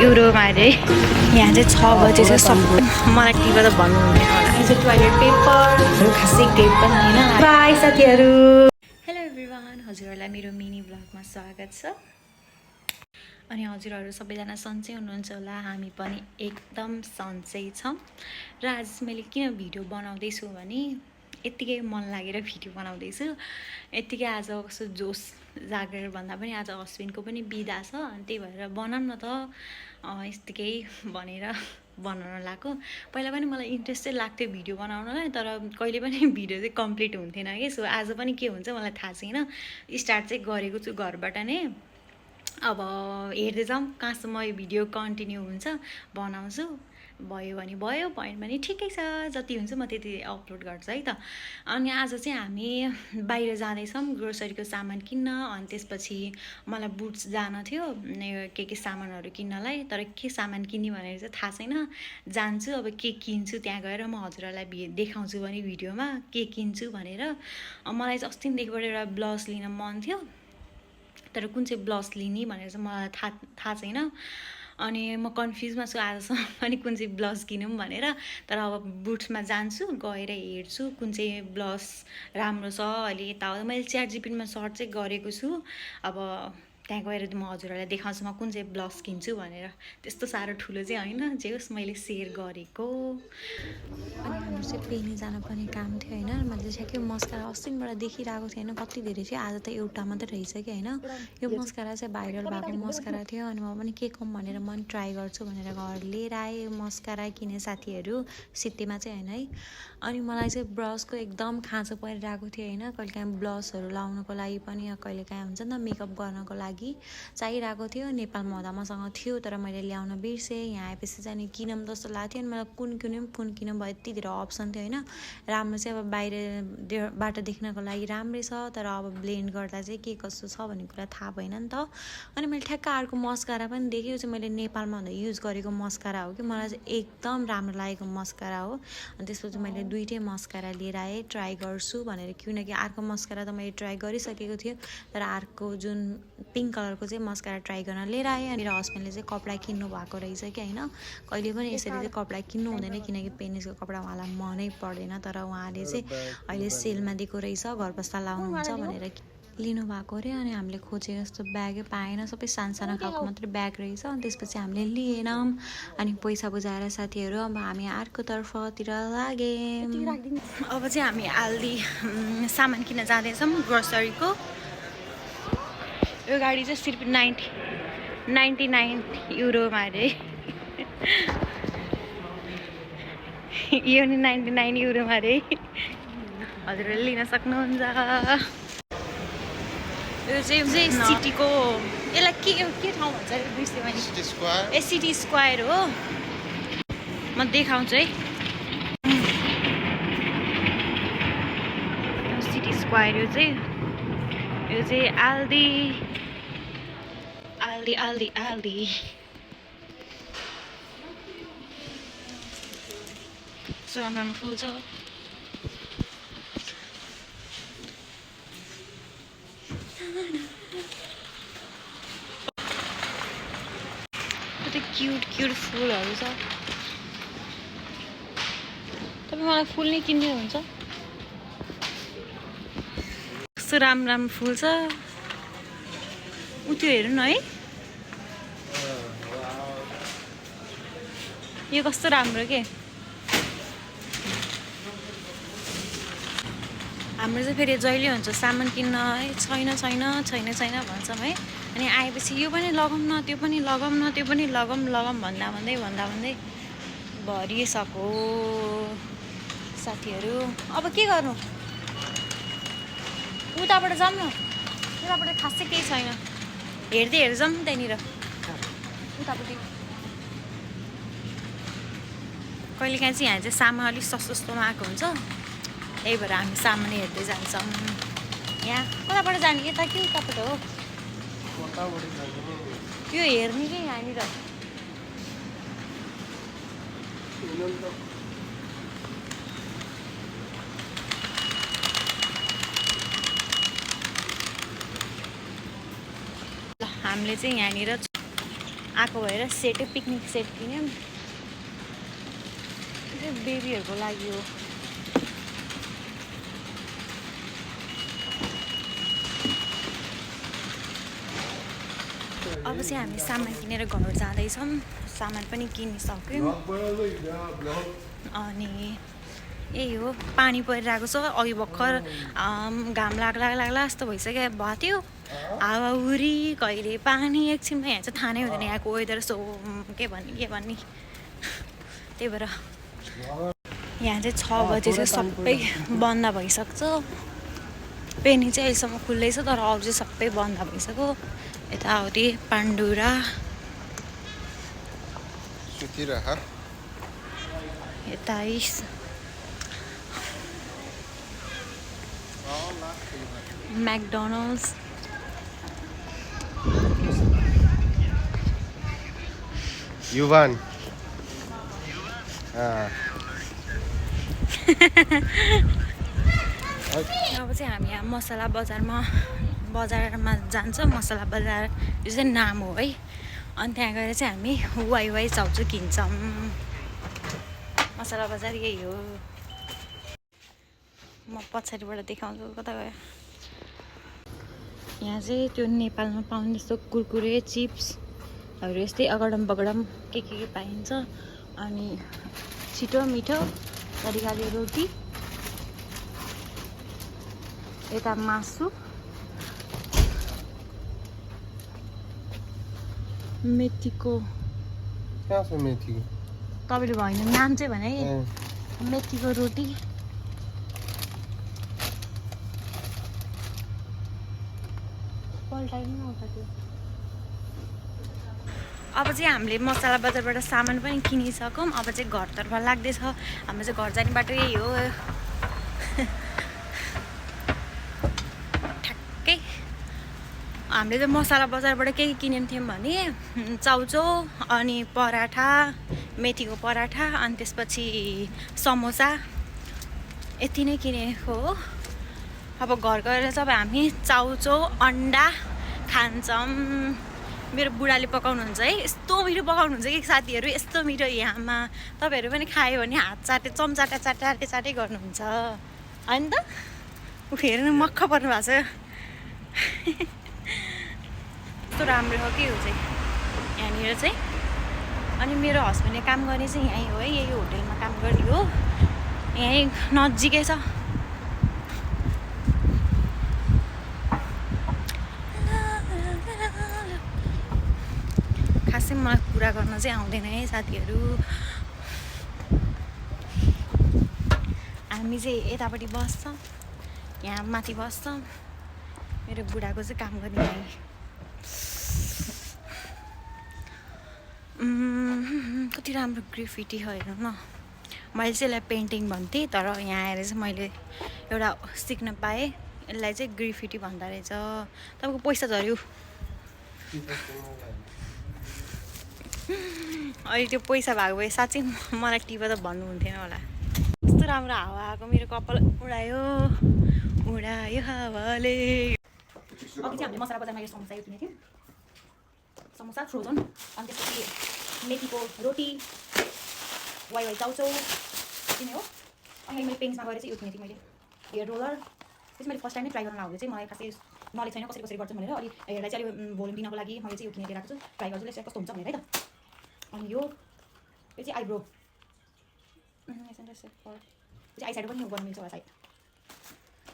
युरोमा अरे यहाँ चाहिँ 6 बजे चाहिँ सब मलाई टिपेर भन्नु हुँदैन होला। यो चाहिँ टोइलेट पेपरहरू खासै केही पनि होइन। बाई साथीहरू। हेलो एभ्रिवान, हजुरहरूलाई मेरो मिनी ब्लगमा स्वागत छ। अनि हजुरहरू सबैजना सन्चै हुनुहुन्छ होला, हामी पनि एकदम सन्चै छौँ। र आज मैले किन भिडियो बनाउँदैछु भने यत्तिकै मन लागेर भिडियो बनाउँदैछु। यत्तिकै आज कस्तो जोस जागेर भन्दा पनि आज अश्विनको पनि बिदा छ, अनि त्यही भएर बनाऊँ न त यत्तिकै भनेर बनाउन लाग्यो। पहिला पनि मलाई इन्ट्रेस्टै लाग्थ्यो भिडियो बनाउनलाई, तर कहिले पनि भिडियो चाहिँ कम्प्लिट हुन्थेन कि। सो आज पनि के हुन्छ मलाई थाहा छैन, स्टार्ट चाहिँ गरेको छु घरबाट नै। अब हेर्दै जाउँ कहाँसम्म यो भिडियो कन्टिन्यू हुन्छ, बनाउँछु। भयो भने भयो, भएन भने ठिकै छ, जति हुन्छ म त्यति अपलोड गर्छु है त। अनि आज चाहिँ हामी बाहिर जाँदैछौँ ग्रोसरीको सामान किन्न। अनि त्यसपछि मलाई बुट्स जान थियो के सामानहरू किन्नलाई, तर के सामान किन्ने भनेर चाहिँ थाहा छैन। जान्छु, अब के किन्छु त्यहाँ गएर म हजुरहरूलाई देखाउँछु पनि भिडियोमा के किन्छु भनेर। मलाई चाहिँ अस्तिदेखिबाट एउटा ब्लाउज लिन मन थियो, तर कुन चाहिँ ब्लाउज लिने भनेर चाहिँ मलाई थाहा छैन। अनि म कन्फ्युजमा छु आजसम्म पनि कुन चाहिँ ब्लाउज किनौँ भनेर। तर अब बुट्समा जान्छु, गएर हेर्छु कुन चाहिँ ब्लाउज राम्रो छ। अहिले यताउता मैले च्याटजिपिटीमा सर्च चाहिँ गरेको छु। अब त्यहाँ गएर म हजुरहरूलाई देखाउँछु म कुन चाहिँ ब्लाउज किन्छु भनेर। त्यस्तो साह्रो ठुलो चाहिँ होइन, जे होस् मैले सेयर गरेको। अनि हाम्रो चाहिँ पेनी जानुपर्ने काम थियो होइन। मैले चाहिँ के मस्कारा अस्तिबाट देखिरहेको थिएँ होइन, कति धेरै थियो। आज त एउटा मात्रै रहेछ कि होइन। यो मस्कारा चाहिँ भाइरल भएको मस्कारा थियो, अनि म पनि के कम भनेर मन ट्राई गर्छु भनेर घर लिएर आएँ। मस्कारा किने साथीहरू सित्तेमा चाहिँ होइन है। अनि मलाई चाहिँ ब्रसको एकदम खाँचो परिरहेको थियो होइन। कहिलेकाहीँ ब्लसहरू लाउनको लागि पनि, कहिलेकाहीँ हुन्छ नि त मेकअप गर्नको लागि चाहिरहेको थियो। नेपालमा हुँदा मसँग थियो, तर मैले ल्याउन बिर्सेँ। यहाँ आएपछि चाहिँ नि किनौँ जस्तो लाग्थ्यो। अनि मलाई कुन किनौँ भयो, यति धेरै अप्सन थियो होइन। राम्रो चाहिँ अब बाहिरबाट देख्नको लागि राम्रै छ, तर अब ब्लेन्ड गर्दा चाहिँ के कस्तो छ भन्ने कुरा थाहा भएन नि त। अनि मैले ठ्याक्क अर्को मस्कारा पनि देखेँ, यो चाहिँ मैले नेपालमा हुँदा युज गरेको मस्कारा हो कि, मलाई चाहिँ एकदम राम्रो लागेको मस्कारा हो। अनि त्यसपछि मैले दुईटै मस्कारा लिएर आएँ, ट्राई गर्छु भनेर। किनकि अर्को मस्कारा त मैले ट्राई गरिसकेको थियो, तर अर्को जुन पिङ्क कलरको चाहिँ मस्कारा ट्राई गर्न लिएर आएँ। अनि मेरो हस्बेन्डले चाहिँ कपडा किन्नु भएको रहेछ कि होइन। कहिले पनि यसरी चाहिँ कपडा किन्नु हुँदैन, किनकि पेनिसको कपडा उहाँलाई मनै पर्दैन। तर उहाँले चाहिँ अहिले सेलमा दिएको रहेछ, घर बस्दा लाउनुहुन्छ भनेर लिनुभएको अरे। अनि हामीले खोजेको जस्तो ब्यागै पाएन, सबै सानो खालको मात्रै ब्याग रहेछ। अनि त्यसपछि हामीले लिएनौँ। अनि पैसा बुझाएर साथीहरू अब हामी अर्को तर्फतिर लाग्यौँ। अब चाहिँ हामी आल्दी सामान किन्न जाँदैछौँ ग्रोसरीको। यो गाडी चाहिँ सिर्फ 99 युरोमा अरे। यो नि 99 युरोमा अरे, हजुरहरूले लिन सक्नुहुन्छ। यो चाहिँ सिटीको, यसलाई के ठाउँ भन्छ अरे बिर्सेँ मैले। सिटी स्क्वायर हो। म देखाउँछु है, सिटी स्क्वायर। यो चाहिँ आल्दी। राम्रो फुल छ। कति क्युट फुलहरू छ। तपाईँ मलाई फुल नै किन्नुहुन्छ? कस्तो राम्रो फुल छ। त्यो हेर्नु न है, यो कस्तो राम्रो के। हाम्रो चाहिँ फेरि जहिले हुन्छ सामान किन्न है, छैन भन्छौँ है। अनि आएपछि यो पनि लगाउँ न, त्यो पनि लगाउँ न, त्यो पनि लगाउँ भन्दै भरिसक्यो साथीहरू। अब के गर्नु, उताबाट जाऊँ न, उताबाट खासै केही छैन। हेर्दै जाऊँ त्यहाँनिर उतापट्टि। कहिलेकाहीँ चाहिँ यहाँ चाहिँ सामान अलिक सस्तोमा आएको हुन्छ, त्यही भएर हामी सामान हेर्दै जान्छौँ। यहाँ कताबाट जाने, यता कि उतापट्टि हो त्यो हेर्ने कि यहाँनिर। हामीले चाहिँ यहाँनिर आएको भएर सेटै पिकनिक सेट किन्यौँ बेबीहरूको लागि हो अब चाहिँ हामी सामान किनेर घर जाँदैछौँ सामान पनि किनिसक्यौँ अनि यही हो पानी परिरहेको छ अघि भर्खर घाम लाग्ला जस्तो भइसक्यो भएको थियो हावाहुरी कहिले पानी एकछिनमा यहाँ चाहिँ थाहा नै हुँदैन यहाँको वेदर सो के भन्ने त्यही भएर यहाँ चाहिँ 6 बजे चाहिँ सबै बन्द भइसक्छ पेनी चाहिँ अहिलेसम्म खुल्लै छ तर अरू चाहिँ सबै बन्द भइसक्यो यताउति पाण्डुरा यता McDonald's Yuvan. अब चाहिँ हामी यहाँ मसला बजारमा जान्छ मसला बजार यो चाहिँ नाम हो है अनि त्यहाँ गएर चाहिँ हामी वाइ चाउचाउ किन्छौँ मसला बजार यही हो म पछाडिबाट देखाउँछु कता गयो यहाँ चाहिँ त्यो नेपालमा पाउने जस्तो कुरकुरे चिप्सहरू यस्तै अगडम बगडम के पाइन्छ अनि छिटो मिठो तरिकाले रोटी यता मासु मेथीको तपाईँले भएन नाम चाहिँ भने मेथीको रोटी अब चाहिँ हामीले मसला बजारबाट सामान पनि किनिसक्यौँ अब चाहिँ घरतर्फ लाग्दैछ हाम्रो चाहिँ घर जाने बाटो यही हो ठ्याक्कै हामीले चाहिँ मसला बजारबाट के किनेको थियौँ भने चाउचाउ अनि पराठा मेथीको पराठा अनि त्यसपछि समोसा यति नै किनेको हो अब घर गएर चाहिँ अब हामी चाउचाउ अन्डा खान्छौँ मेरो बुढाले पकाउनुहुन्छ है यस्तो मिठो पकाउनुहुन्छ कि साथीहरू यस्तो मिठो यहाँमा तपाईँहरू पनि खायो भने हात चाटे चम्चाटे चाटे गर्नुहुन्छ होइन त हेर्नु मक्ख पर्नु भएको छ यस्तो राम्रो हो कि हो चाहिँ यहाँनिर चाहिँ अनि मेरो हस्बेन्डले काम गर्ने चाहिँ यहीँ हो है यही होटेलमा काम गर्ने हो यहीँ नजिकै छ खासै मलाई कुरा गर्न चाहिँ आउँदैन है साथीहरू हामी चाहिँ यतापट्टि बस्छौँ यहाँ माथि बस्छौँ मेरो बुढाको चाहिँ काम गर्ने है कति राम्रो ग्राफिटी हो हेर्नु न मैले चाहिँ यसलाई पेन्टिङ भन्थेँ तर यहाँ आएर चाहिँ मैले एउटा सिक्न पाएँ यसलाई चाहिँ ग्राफिटी भन्दो रहेछ तपाईँको पैसा झऱ्यो अहिले त्यो पैसा भएको भए साँच्चै मलाई टिपेर त भन्नुहुन्थेन होला कस्तो राम्रो हावा आएको मेरो कपाल उडायो हावाले अघि चाहिँ हामीले मसला बजारमा यो समोसा किनेको थियौँ समोसा फ्रोजन अनि त्यसपछि मेथीको रोटी वाइ चाउचाउ किने हो अनि मैले पेन्समा गएर चाहिँ यो किनेको थिएँ मैले हेयर रोलर त्यसपछि मैले फर्स्ट टाइम नै ट्राई गर्न लाग्यो चाहिँ मलाई खासै नलेज छैन कसरी गर्छ भनेर अनि हेयरलाई चाहिँ अलिक भोल्युम दिनको लागि मैले चाहिँ यो किनेर राखेको छु ट्राई गर्छु यसलाई कस्तो हुन्छ भनेर है त अनि यो चाहिँ आइब्रो आई साइड पनि गर्नु मिल्छ होला सायद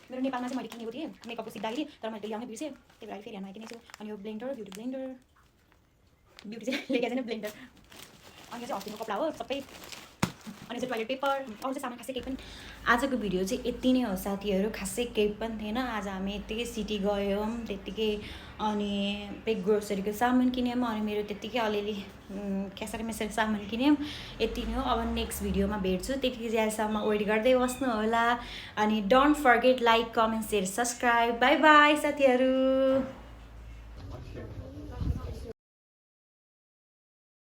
मेरो नेपालमा चाहिँ मैले किनेको थिएँ मेकअपको सिक्दाखेरि तर मैले ल्याउनै बिर्सेँ त्यही भएर फेरि यहाँ किनेको छु अनि यो ब्लेन्डर ब्युटी चाहिँ लेखेको छैन ब्लेन्डर अनि यो चाहिँ हस्पिटलको कपडा हो सबै अनि चाहिँ टोइलेट पेपर अरू चाहिँ सामान खासै केही पनि आजको भिडियो चाहिँ यति नै हो साथीहरू खासै केही पनि थिएन आज हामी यत्तिकै सिटी गयौँ त्यत्तिकै अनि पेक ग्रोसरीको सामान किन्यौँ अनि मेरो त्यत्तिकै अलिअलि क्यासरी मेसरी सामान किन्यौँ यति नै हो अब नेक्स्ट भिडियोमा भेट्छु त्यति जेलसम्म वेट गर्दै बस्नु होला अनि don't forget like comment share subscribe by by साथीहरू